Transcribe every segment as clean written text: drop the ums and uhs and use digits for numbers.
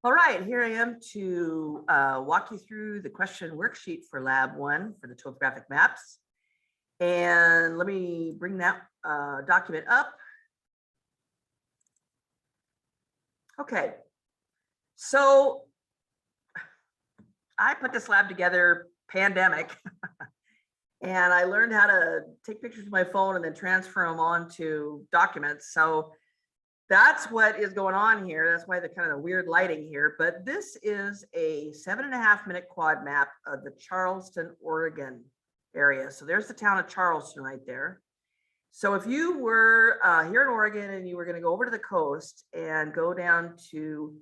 All right, here I am to walk you through the question worksheet for Lab 1 for the topographic maps. And let me bring that document up. Okay, so I put this lab together pandemic, and I learned how to take pictures with my phone and then transfer them onto documents. So that's what is going on here. That's why the kind of weird lighting here. But this is a 7.5-minute quad map of the Charleston, Oregon area. So there's the town of Charleston right there. So if you were here in Oregon and you were going to go over to the coast and go down to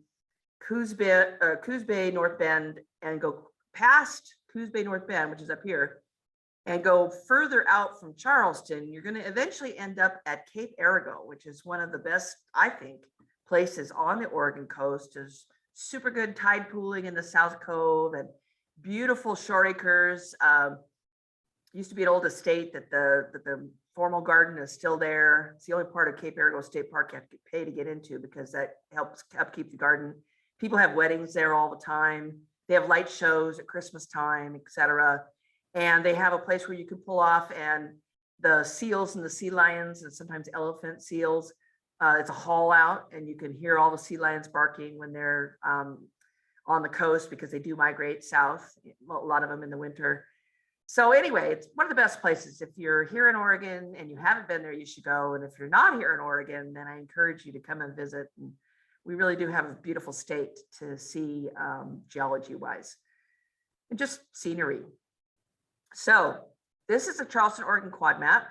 Coos Bay, North Bend, and go past Coos Bay, North Bend, which is up here, and go further out from Charleston, you're going to eventually end up at Cape Arago, which is one of the best, I think, places on the Oregon coast. There's super good tide pooling in the South Cove and beautiful shore acres. Used to be an old estate that the formal garden is still there. It's the only part of Cape Arago State Park you have to pay to get into because that helps upkeep the garden. People have weddings there all the time. They have light shows at Christmas time, etc. And they have a place where you can pull off, and the seals and the sea lions and sometimes elephant seals, it's a haul out, and you can hear all the sea lions barking when they're on the coast because they do migrate south, a lot of them in the winter. So anyway, it's one of the best places. If you're here in Oregon and you haven't been there, you should go. And if you're not here in Oregon, then I encourage you to come and visit. And we really do have a beautiful state to see geology-wise and just scenery. So this is a Charleston, Oregon quad map.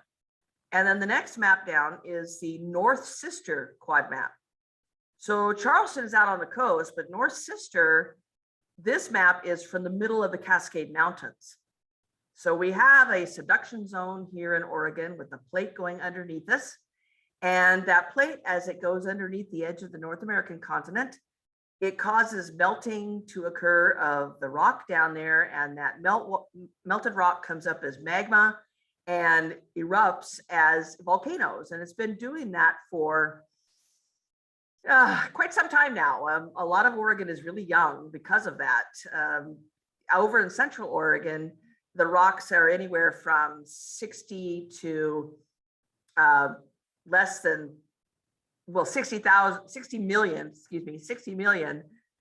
And then the next map down is the North Sister quad map. So Charleston is out on the coast, but North Sister, this map is from the middle of the Cascade Mountains. So we have a subduction zone here in Oregon with a plate going underneath us. And that plate, as it goes underneath the edge of the North American continent, it causes melting to occur of the rock down there, and that melted rock comes up as magma and erupts as volcanoes. And it's been doing that for quite some time now. A lot of Oregon is really young because of that. Over in Central Oregon, the rocks are anywhere from 60 to less than, well, 60 million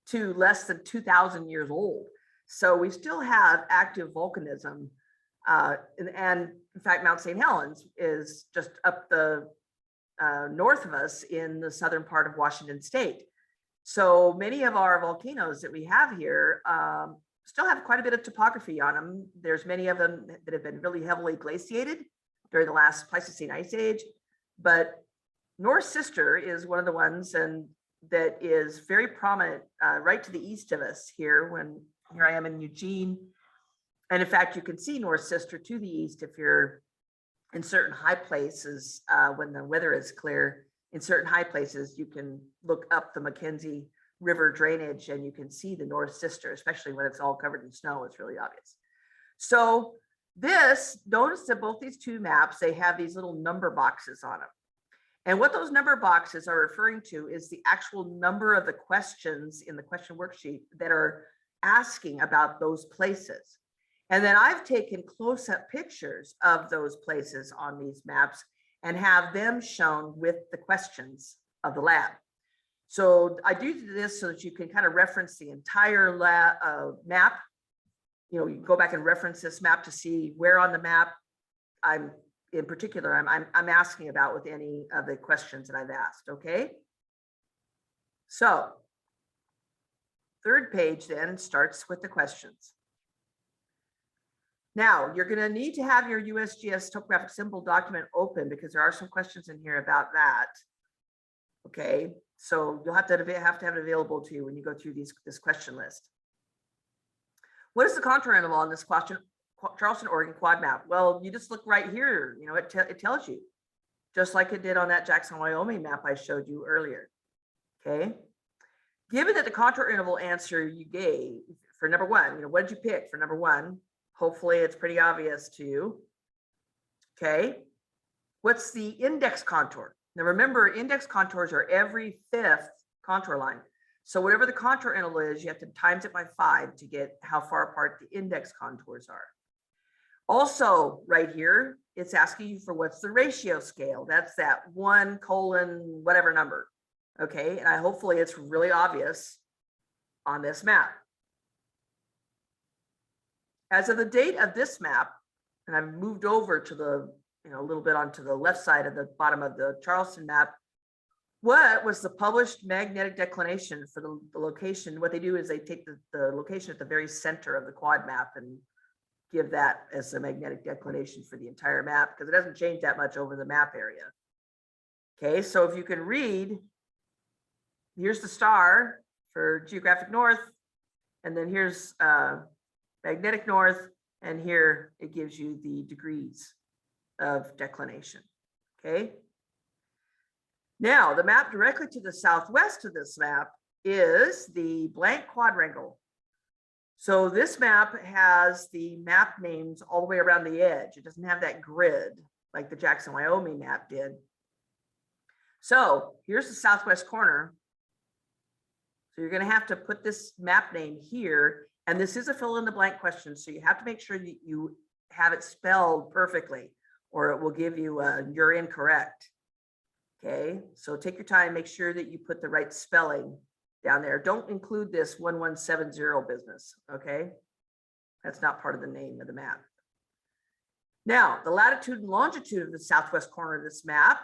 to less than 2,000 years old. So we still have active volcanism. And in fact, Mount St. Helens is just up the north of us in the southern part of Washington state. So many of our volcanoes that we have here still have quite a bit of topography on them. There's many of them that have been really heavily glaciated during the last Pleistocene ice age, but North Sister is one of the ones, and that is very prominent right to the east of us here. Here I am in Eugene, and in fact, you can see North Sister to the east if you're in certain high places when the weather is clear. In certain high places, you can look up the Mackenzie River drainage and you can see the North Sister, especially when it's all covered in snow. It's really obvious. So notice that both these two maps, they have these little number boxes on them. And what those number boxes are referring to is the actual number of the questions in the question worksheet that are asking about those places. And then I've taken close-up pictures of those places on these maps and have them shown with the questions of the lab. So I do this so that you can kind of reference the entire map. You know, you can go back and reference this map to see where on the map I'm asking about with any of the questions that I've asked. Okay. So third page then starts with the questions. Now you're going to need to have your USGS topographic symbol document open because there are some questions in here about that. Okay, so you'll have to have it available to you when you go through this question list. What is the contour interval on this question, Charleston, Oregon quad map? Well, you just look right here. You know, it tells you, just like it did on that Jackson, Wyoming map I showed you earlier. Okay, given that the contour interval answer you gave for number one, you know, what did you pick for number one? Hopefully it's pretty obvious to you. Okay, what's the index contour? Now remember, index contours are every fifth contour line. So whatever the contour interval is, you have to times it by 5 to get how far apart the index contours are. Also, right here, it's asking you for what's the ratio scale. That's that 1 colon whatever number. Okay, and hopefully it's really obvious on this map. As of the date of this map, and I've moved over to the, a little bit onto the left side of the bottom of the Charleston map, what was the published magnetic declination for the location? What they do is they take the location at the very center of the quad map and give that as a magnetic declination for the entire map, because it doesn't change that much over the map area. Okay, so if you can read, here's the star for geographic north, and then here's magnetic north, and here it gives you the degrees of declination. Okay. Now, the map directly to the southwest of this map is the blank quadrangle. So this map has the map names all the way around the edge. It doesn't have that grid like the Jackson, Wyoming map did. So here's the southwest corner. So you're going to have to put this map name here. And this is a fill in the blank question. So you have to make sure that you have it spelled perfectly, or it will give you you're incorrect. Okay, so take your time, make sure that you put the right spelling down there. Don't include this 1170 business, okay? That's not part of the name of the map. Now, the latitude and longitude of the southwest corner of this map.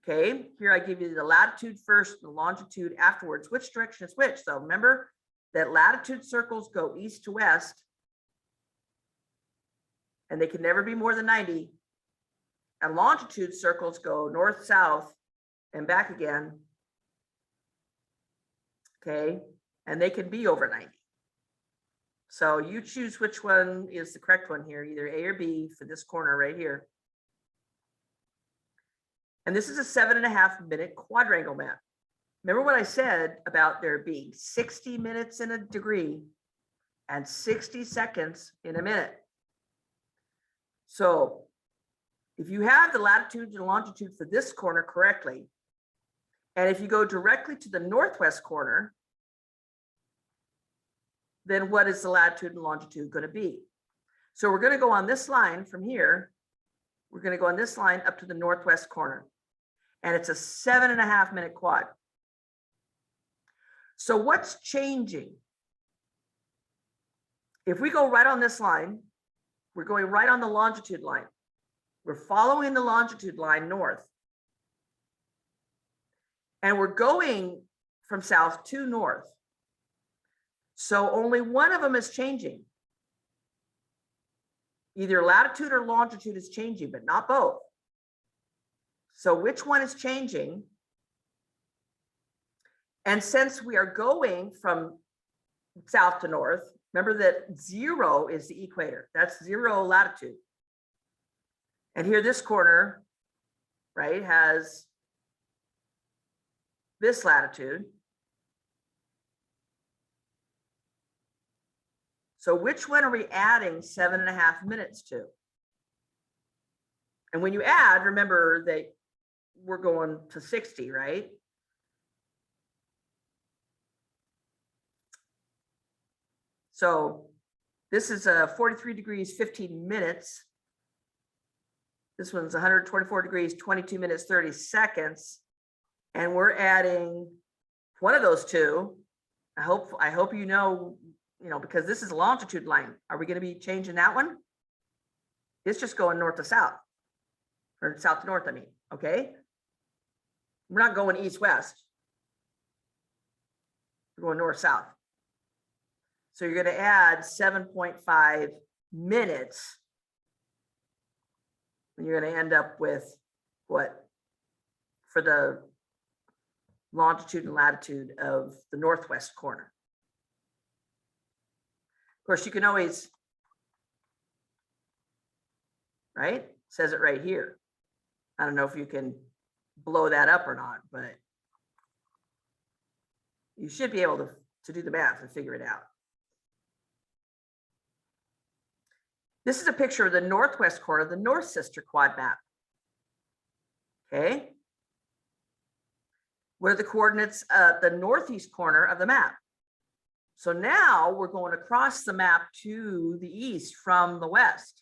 Okay, here I give you the latitude first, the longitude afterwards. Which direction is which? So remember that latitude circles go east to west, and they can never be more than 90. And longitude circles go north, south, and back again. Okay, and they can be over 90. So you choose which one is the correct one here, either A or B for this corner right here. And this is a 7.5 minute quadrangle map. Remember what I said about there being 60 minutes in a degree and 60 seconds in a minute. So if you have the latitude and longitude for this corner correctly, and if you go directly to the northwest corner, then what is the latitude and longitude going to be? So we're going to go on this line from here. We're going to go on this line up to the northwest corner. And it's a 7.5 minute quad. So what's changing? If we go right on this line, we're going right on the longitude line. We're following the longitude line north. And we're going from south to north. So only one of them is changing. Either latitude or longitude is changing, but not both. So which one is changing? And since we are going from south to north, remember that 0 is the equator. That's 0 latitude. And here, this corner, right, has this latitude. So which one are we adding 7.5 minutes to? And when you add, remember that we're going to 60, right? So this is 43 degrees, 15 minutes. This one's 124 degrees, 22 minutes, 30 seconds. And we're adding one of those two. I hope you know, because this is a longitude line. Are we going to be changing that one? It's just going north to south, or south to north, I mean, okay? We're not going east-west. We're going north-south. So you're going to add 7.5 minutes. And you're going to end up with what? For the longitude and latitude of the northwest corner. Of course, you can always, right? It says it right here. I don't know if you can blow that up or not, but you should be able to do the math and figure it out. This is a picture of the northwest corner of the North Sister quad map. Okay. What are the coordinates at the northeast corner of the map? So now we're going across the map to the east from the west.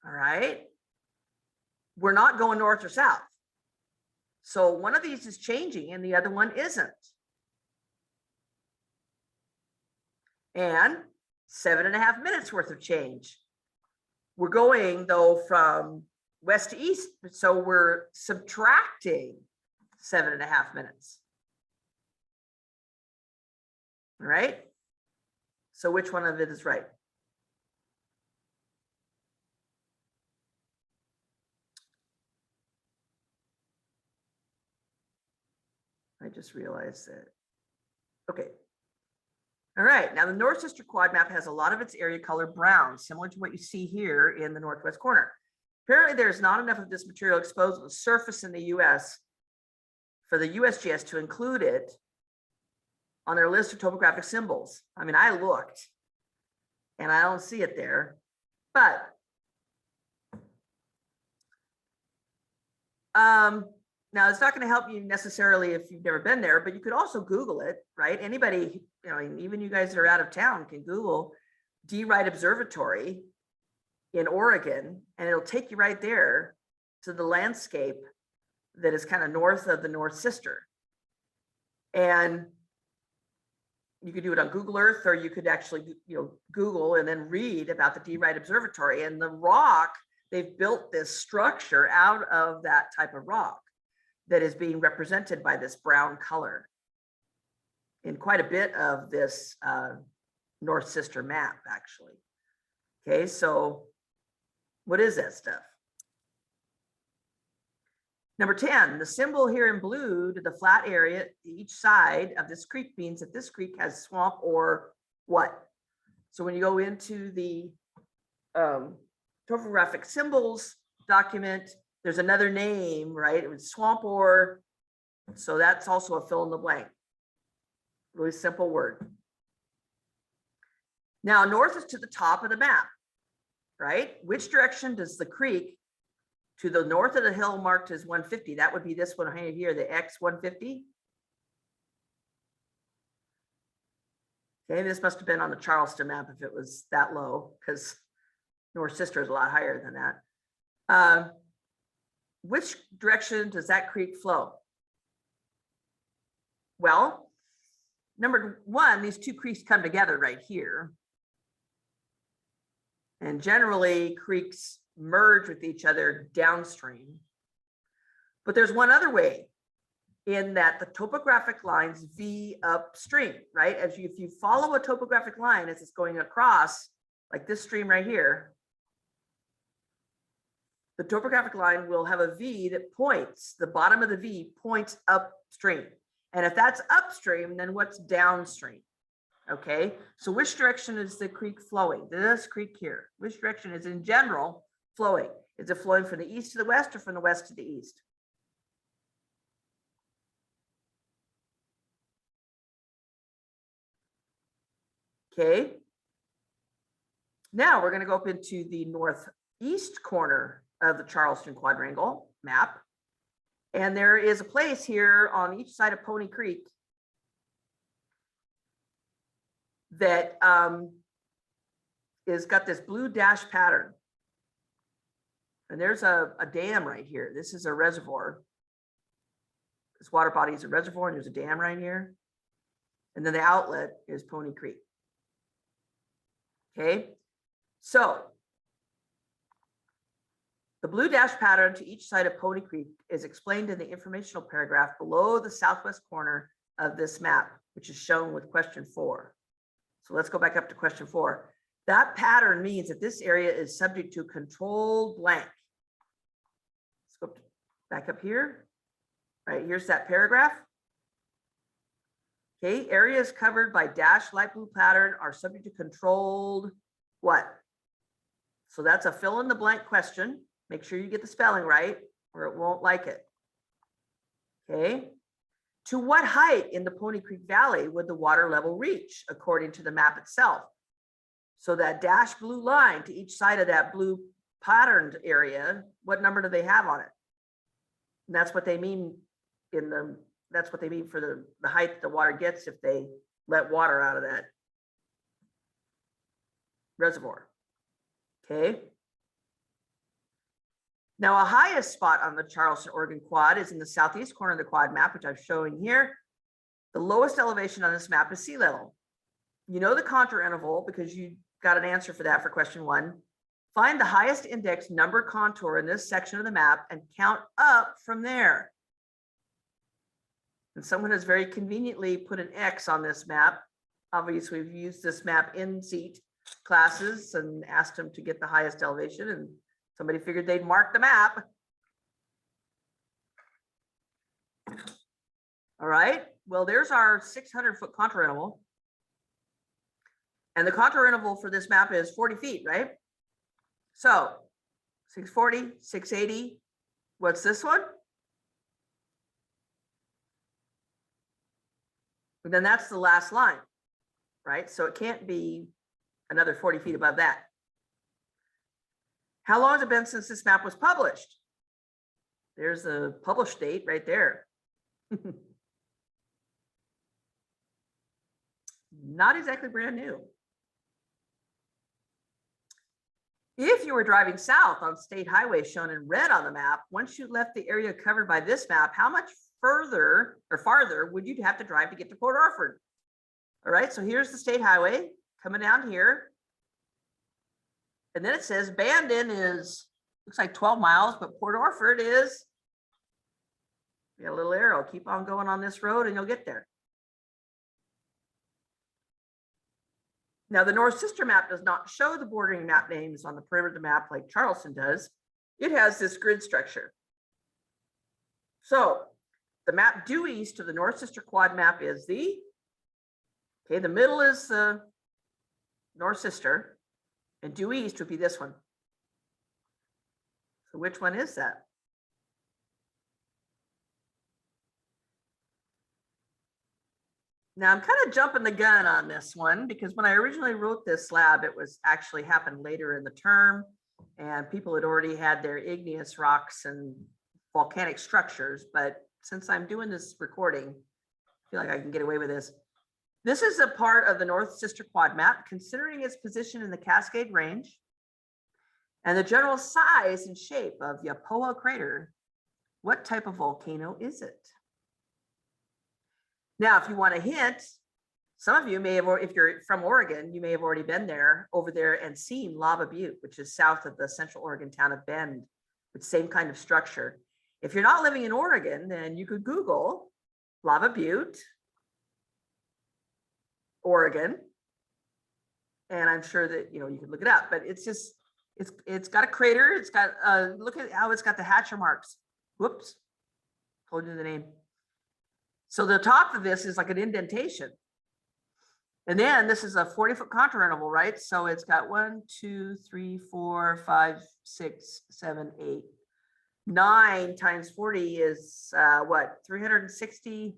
All right. We're not going north or south. So one of these is changing and the other one isn't. And 7.5 minutes worth of change. We're going though from west to east, so we're subtracting 7.5 minutes. All right. So which one of it is right? I just realized that. Okay. All right. Now the North Sister Quad map has a lot of its area color brown, similar to what you see here in the northwest corner. Apparently, there's not enough of this material exposed on the surface in the US for the USGS to include it on their list of topographic symbols. I mean, I looked and I don't see it there, but now it's not going to help you necessarily if you've never been there, but you could also Google it, right? Anybody, you know, even you guys that are out of town can Google D. Wright Observatory in Oregon, and it'll take you right there to the landscape that is kind of north of the North Sister. And you could do it on Google Earth, or you could actually, you know, Google and then read about the D. Wright Observatory. And the rock, they've built this structure out of that type of rock that is being represented by this brown color in quite a bit of this North Sister map, actually. Okay, so what is that stuff? Number 10, the symbol here in blue to the flat area each side of this creek means that this creek has swamp or what? So when you go into the topographic symbols document, there's another name, right? It was swamp or, so that's also a fill in the blank. Really simple word. Now, north is to the top of the map, right? Which direction does the creek to the north of the hill marked as 150? That would be this one right here, the X 150. Okay, this must have been on the Charleston map if it was that low, because North Sister is a lot higher than that. Which direction does that creek flow? Well, number one, these two creeks come together right here. And generally creeks merge with each other downstream. But there's one other way, in that the topographic lines V upstream, right? If you follow a topographic line as it's going across, like this stream right here, the topographic line will have a V that points, the bottom of the V points upstream. And if that's upstream, then what's downstream? Okay, so which direction is the creek flowing? This creek here, which direction is in general flowing? Is it flowing from the east to the west or from the west to the east? Okay. Now we're going to go up into the northeast corner of the Charleston quadrangle map. And there is a place here on each side of Pony Creek that is got this blue dash pattern. And there's a dam right here. This is a reservoir. This water body is a reservoir, and there's a dam right here. And then the outlet is Pony Creek. Okay, so the blue dash pattern to each side of Pony Creek is explained in the informational paragraph below the southwest corner of this map, which is shown with question 4. So let's go back up to question 4. That pattern means that this area is subject to controlled blank. Let's go back up here. Right, here's that paragraph. Okay, areas covered by dashed light blue pattern are subject to controlled what? So that's a fill in the blank question. Make sure you get the spelling right or it won't like it. Okay. To what height in the Pony Creek Valley would the water level reach according to the map itself? So that dashed blue line to each side of that blue patterned area, what number do they have on it? And that's what they mean that's what they mean for the height the water gets if they let water out of that reservoir. Okay. Now, a highest spot on the Charleston, Oregon quad is in the southeast corner of the quad map, which I'm showing here. The lowest elevation on this map is sea level. You know the contour interval because you got an answer for that for question 1. Find the highest index number contour in this section of the map and count up from there. And someone has very conveniently put an X on this map. Obviously, we've used this map in seat classes and asked them to get the highest elevation, and somebody figured they'd mark the map. All right, well, there's our 600-foot contour interval. And the contour interval for this map is 40 feet, right? So 640, 680, what's this one? And then that's the last line, right? So it can't be another 40 feet above that. How long has it been since this map was published? There's the published date right there. Not exactly brand new. If you were driving south on state highways shown in red on the map, once you left the area covered by this map, how much further or farther would you have to drive to get to Port Orford? All right, so here's the state highway coming down here. And then it says Bandon is, looks like 12 miles, but Port Orford is, you got a little arrow, keep on going on this road and you'll get there. Now, the North Sister map does not show the bordering map names on the perimeter of the map like Charleston does. It has this grid structure. So the map due east of the North Sister quad map is the middle is the North Sister, and due east would be this one. So which one is that? Now I'm kind of jumping the gun on this one because when I originally wrote this slab, it was actually happened later in the term and people had already had their igneous rocks and volcanic structures. But since I'm doing this recording, I feel like I can get away with this. This is a part of the North Sister quad map, considering its position in the Cascade Range and the general size and shape of Yapoa crater. What type of volcano is it? Now, if you want a hint, some of you may have, or if you're from Oregon, you may have already been there over there and seen Lava Butte, which is south of the Central Oregon town of Bend, with the same kind of structure. If you're not living in Oregon, then you could Google Lava Butte, Oregon, and I'm sure that you can look it up. But it's just it's got a crater. It's got look at how it's got the hatcher marks. Whoops, told you the name. So the top of this is like an indentation. And then this is a 40-foot contour interval, right? So it's got 1, 2, 3, 4, 5, 6, 7, 8, 9 times 40 is what, 360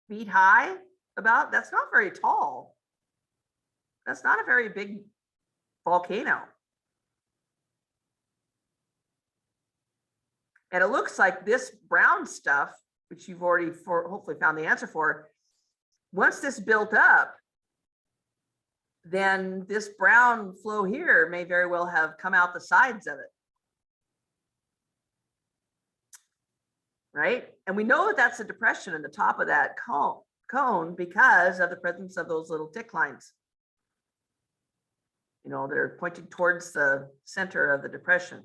feet high about? That's not very tall. That's not a very big volcano. And it looks like this brown stuff, which you've already hopefully found the answer for, once this built up, then this brown flow here may very well have come out the sides of it. Right? And we know that that's a depression in the top of that cone because of the presence of those little tick lines. They're pointing towards the center of the depression.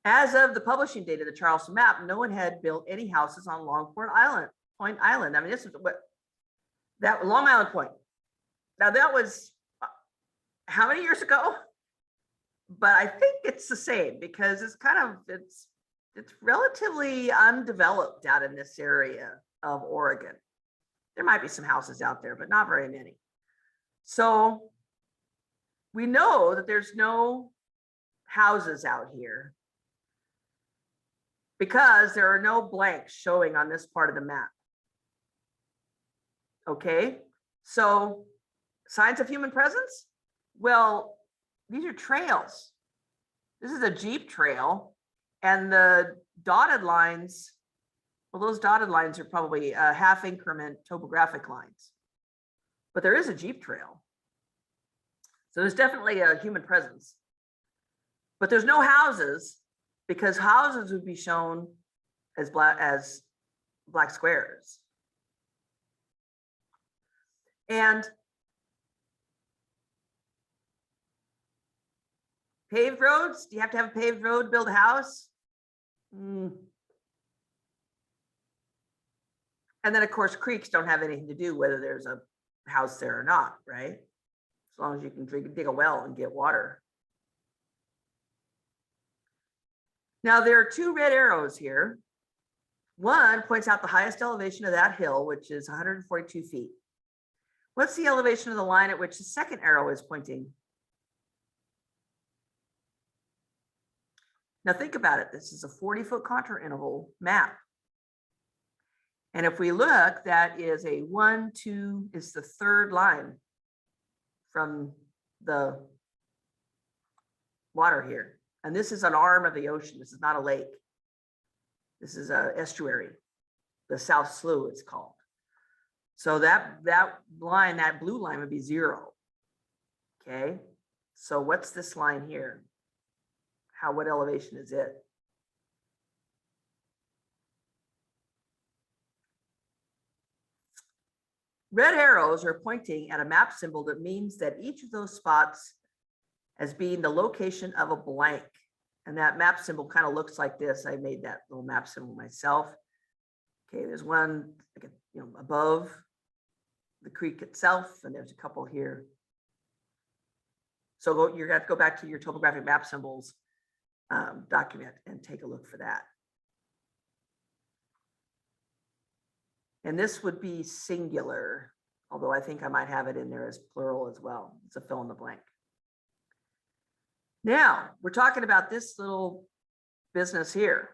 As of the publishing date of the Charleston map, no one had built any houses on Point Island. I mean, this is that Long Island Point. Now that was how many years ago? But I think it's the same because it's relatively undeveloped out in this area of Oregon. There might be some houses out there, but not very many. So we know that there's no houses out here because there are no blanks showing on this part of the map. Okay, so signs of human presence? Well, these are trails. This is a Jeep trail, and the dotted lines, well, those dotted lines are probably a half increment topographic lines, but there is a Jeep trail. So there's definitely a human presence, but there's no houses, because houses would be shown as black squares. And paved roads, do you have to have a paved road to build a house? And then of course, creeks don't have anything to do whether there's a house there or not, right? As long as you can dig a well and get water. Now there are two red arrows here. One points out the highest elevation of that hill, which is 142 feet. What's the elevation of the line at which the second arrow is pointing? Now think about it. This is a 40-foot contour interval map. And if we look, that is a 1, 2, is the third line from the water here. And this is an arm of the ocean. This is not a lake. This is an estuary, the South Slough it's called. So that line, that blue line would be 0. Okay, so what's this line here? What elevation is it? Red arrows are pointing at a map symbol that means that each of those spots as being the location of a blank. And that map symbol kind of looks like this. I made that little map symbol myself. Okay, there's one above the creek itself, and there's a couple here. So you're going to have to go back to your topographic map symbols document and take a look for that. And this would be singular, although I think I might have it in there as plural as well. It's a fill in the blank. Now, we're talking about this little business here.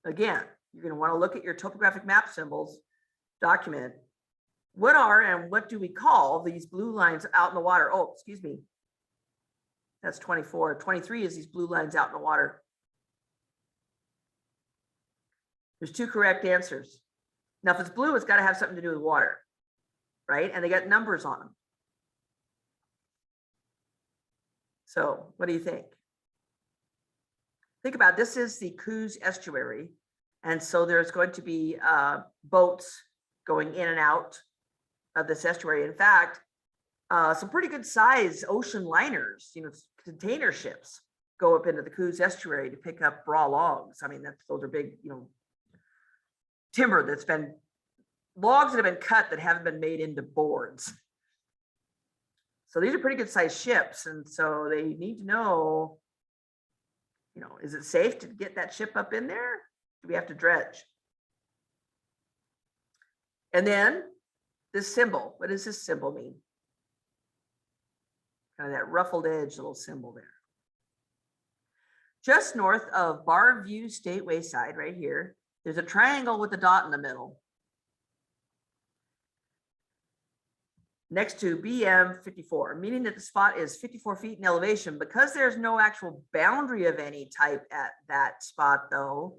Again, you're going to want to look at your topographic map symbols document. What are and what do we call these blue lines out in the water? Oh, excuse me. That's 24. 23 is these blue lines out in the water. There's 2 correct answers. Now, if it's blue, it's got to have something to do with water, right? And they got numbers on them. So what do you think? Think about this is the Coos estuary. And so there's going to be boats going in and out of this estuary. In fact, some pretty good size ocean liners, container ships go up into the Coos estuary to pick up raw logs. I mean, those are big, timber that's been, logs that have been cut that haven't been made into boards. So these are pretty good sized ships. And so they need to know, is it safe to get that ship up in there? Do we have to dredge? And then this symbol, what does this symbol mean? Kind of that ruffled edge little symbol there. Just north of Bar View State Wayside right here, there's a triangle with a dot in the middle. Next to BM 54, meaning that the spot is 54 feet in elevation. Because there's no actual boundary of any type at that spot though,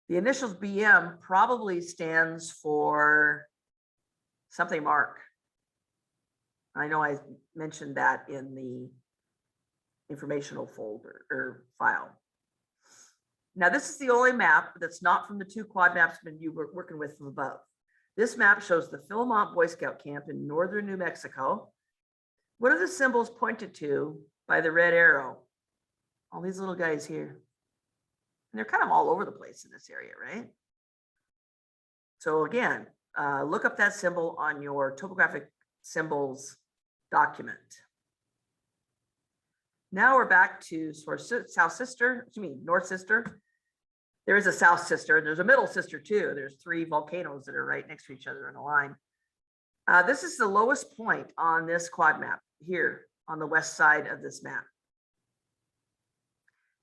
the initials BM probably stands for something mark. I know I mentioned that in the informational folder or file. Now, this is the only map that's not from the 2 quad maps you were working with from above. This map shows the Philmont Boy Scout camp in northern New Mexico. What are the symbols pointed to by the red arrow? All these little guys here. And they're kind of all over the place in this area, right? So again, look up that symbol on your topographic symbols document. Now we're back to South Sister, North Sister. There is a South Sister, and there's a Middle Sister too. There's 3 volcanoes that are right next to each other in a line. This is the lowest point on this quad map here on the west side of this map.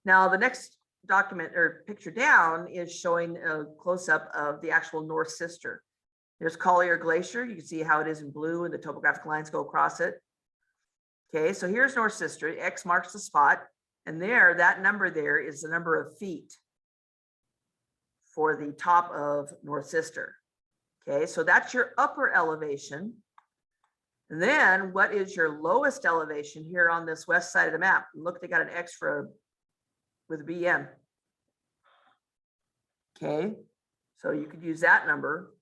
Now, the next document or picture down is showing a close-up of the actual North Sister. There's Collier Glacier. You can see how it is in blue and the topographic lines go across it. Okay, so here's North Sister, X marks the spot, and there, that number there is the number of feet for the top of North Sister. Okay, so that's your upper elevation. And then what is your lowest elevation here on this west side of the map? Look, they got an extra with BM. Okay, so you could use that number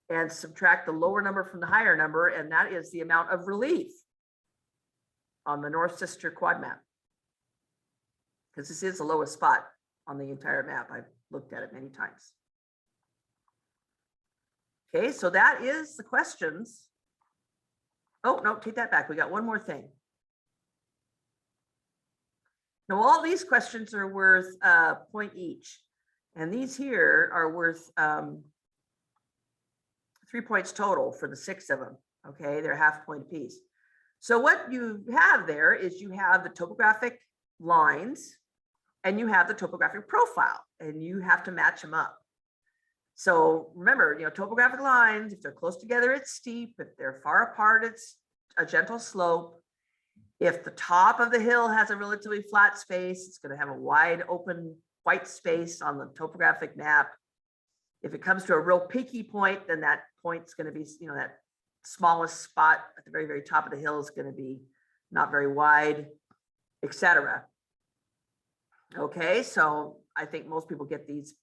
and subtract the lower number from the higher number, and that is the amount of relief on the North Sister quad map. Because this is the lowest spot on the entire map. I've looked at it many times. Okay, so that is the questions. Oh, no, take that back. We got one more thing. Now, all these questions are worth a point each. And these here are worth 3 points total for the 6 of them. Okay, they're half point apiece. So what you have there is you have the topographic lines and you have the topographic profile, and you have to match them up. So remember, topographic lines, if they're close together, it's steep. If they're far apart, it's a gentle slope. If the top of the hill has a relatively flat space, it's going to have a wide open white space on the topographic map. If it comes to a real peaky point, then that point's going to be, that smallest spot at the very, very top of the hill is going to be not very wide, etc. Okay, so I think most people get these.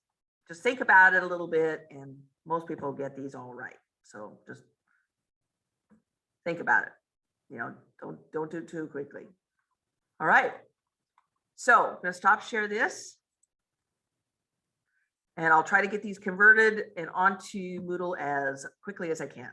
Just think about it a little bit, and most people get these all right. So just think about it. Don't do it too quickly. All right. So I'm going to stop share this. And I'll try to get these converted and onto Moodle as quickly as I can.